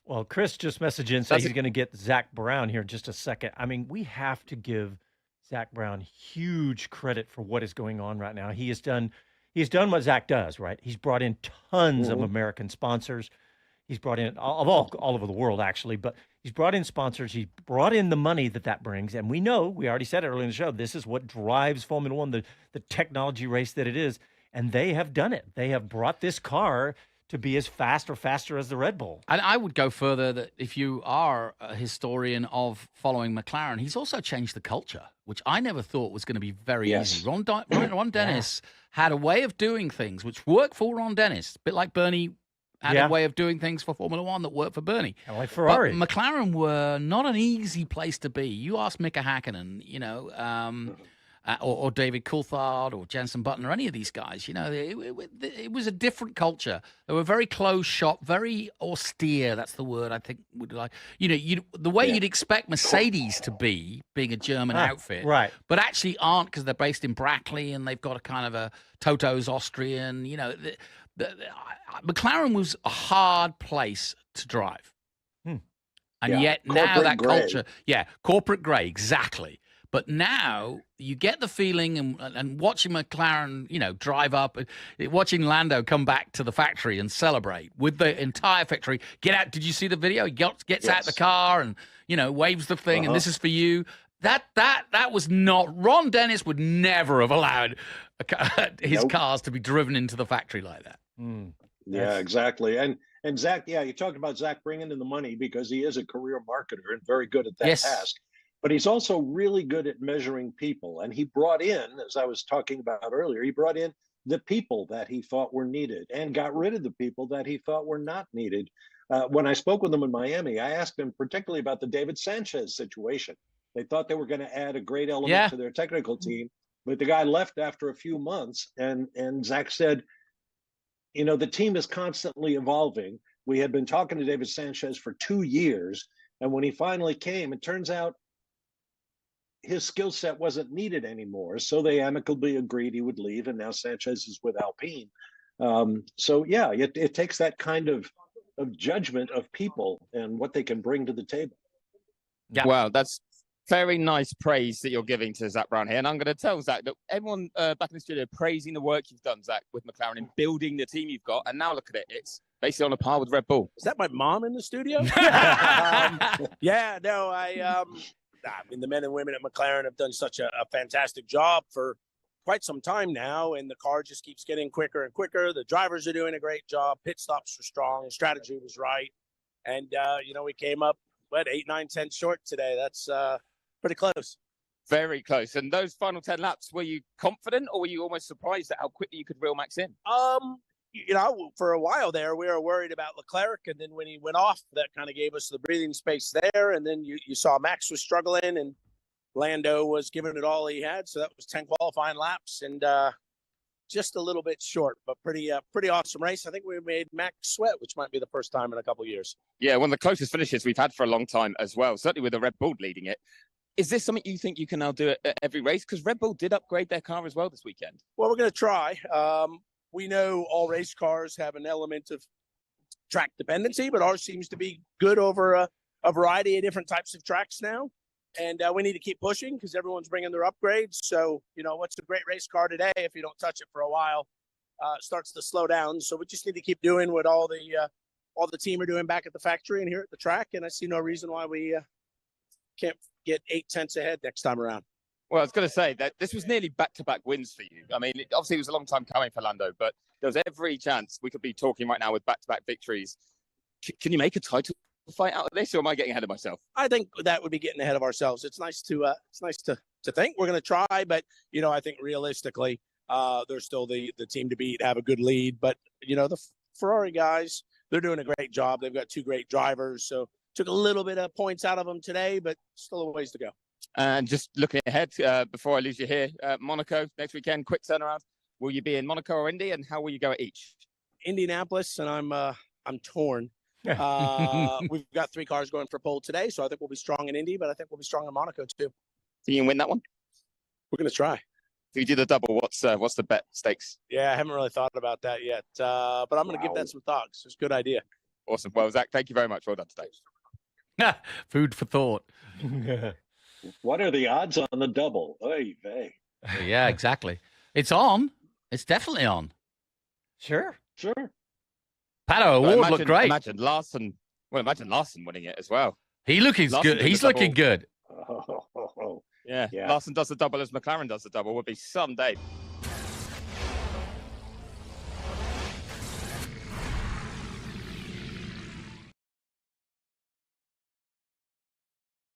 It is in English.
Well, Chris just messaged in saying he's going to get Zak Brown here in just a second. I mean, we have to give Zak Brown huge credit for what is going on right now. He's done what Zak does, right? He's brought in tons of American sponsors. He's brought in all over the world, actually, but he's brought in sponsors. He's brought in the money that brings. And we know, we already said it earlier in the show, this is what drives Formula One, the technology race that it is. And they have done it. They have brought this car to be as fast or faster as the Red Bull. And I would go further that if you are a historian of following McLaren, he's also changed the culture, which I never thought was going to be very easy. Ron Dennis had a way of doing things which worked for Ron Dennis, a bit like Bernie had a way of doing things for Formula One that worked for Bernie. And like Ferrari. But McLaren were not an easy place to be. You ask Mika Hakkinen, or David Coulthard or Jenson Button or any of these guys, it was a different culture. They were very close shop, very austere. That's the word I think would like. The way you'd expect Mercedes to be, being a German outfit, right? But actually aren't, because they're based in Brackley and they've got a kind of a Toto's Austrian. McLaren was a hard place to drive, and yet now that culture, corporate grey, exactly. But now you get the feeling, and watching McLaren, drive up, watching Lando come back to the factory and celebrate with the entire factory. Get out! Did you see the video? He gets out the car and waves the thing, and this is for you. That was not. Ron Dennis would never have allowed his cars to be driven into the factory like that. Yeah, exactly. And Zak, you talked about Zak bringing in the money because he is a career marketer and very good at that task. But he's also really good at measuring people. And he brought in, as I was talking about earlier, he brought in the people that he thought were needed and got rid of the people that he thought were not needed. When I spoke with him in Miami, I asked him particularly about the David Sanchez situation. They thought they were going to add a great element to their technical team, but the guy left after a few months. And Zak said, the team is constantly evolving. We had been talking to David Sanchez for 2 years. And when he finally came, it turns out his skill set wasn't needed anymore. So they amicably agreed he would leave. And now Sanchez is with Alpine. It takes that kind of judgment of people and what they can bring to the table. Yeah. Well, that's very nice praise that you're giving to Zak Brown here. And I'm going to tell Zak that everyone back in the studio praising the work you've done, Zak, with McLaren and building the team you've got. And now look at it. It's basically on a par with Red Bull. Is that my mom in the studio? The men and women at McLaren have done such a fantastic job for quite some time now, and the car just keeps getting quicker and quicker. The drivers are doing a great job. Pit stops were strong. Strategy was right. And, we came up, 8, 9, 10 short today. That's pretty close. Very close. And those final 10 laps, were you confident or were you almost surprised at how quickly you could reel Max in? For a while there, we were worried about Leclerc. And then when he went off, that kind of gave us the breathing space there. And then you saw Max was struggling and Lando was giving it all he had. So that was 10 qualifying laps and just a little bit short, but pretty awesome race. I think we made Max sweat, which might be the first time in a couple of years. Yeah, one of the closest finishes we've had for a long time as well, certainly with the Red Bull leading it. Is this something you think you can now do at every race? Because Red Bull did upgrade their car as well this weekend. Well, we're going to try. We know all race cars have an element of track dependency, but ours seems to be good over a variety of different types of tracks now. And we need to keep pushing because everyone's bringing their upgrades. So, what's a great race car today? If you don't touch it for a while, it starts to slow down. So we just need to keep doing what all the team are doing back at the factory and here at the track. And I see no reason why we can't get 8 tenths ahead next time around. Well, I was going to say that this was nearly back-to-back wins for you. I mean, obviously it was a long time coming for Lando, but there was every chance we could be talking right now with back-to-back victories. Can you make a title fight out of this, or am I getting ahead of myself? I think that would be getting ahead of ourselves. It's nice to think we're going to try, but I think realistically, they're still the team to beat, have a good lead. But the Ferrari guys, they're doing a great job. They've got 2 great drivers, so took a little bit of points out of them today, but still a ways to go. And just looking ahead, before I lose you here, Monaco next weekend, quick turnaround. Will you be in Monaco or Indy, and how will you go at each? Indianapolis, and I'm torn. We've got 3 cars going for pole today, so I think we'll be strong in Indy, but I think we'll be strong in Monaco too. Think you can win that one? We're going to try. If you do the double, what's the bet stakes? Yeah, I haven't really thought about that yet, but I'm going to give that some thoughts. It's a good idea. Awesome. Well, Zak, thank you very much. Well done today. Food for thought. What are the odds on the double? Oy vey. Yeah, exactly. It's on. It's definitely on. Sure. Pato Award looked great. Imagine Larson winning it as well. He's looking good. He's looking good. Oh. Yeah. Larson does the double as McLaren does the double. Would be someday.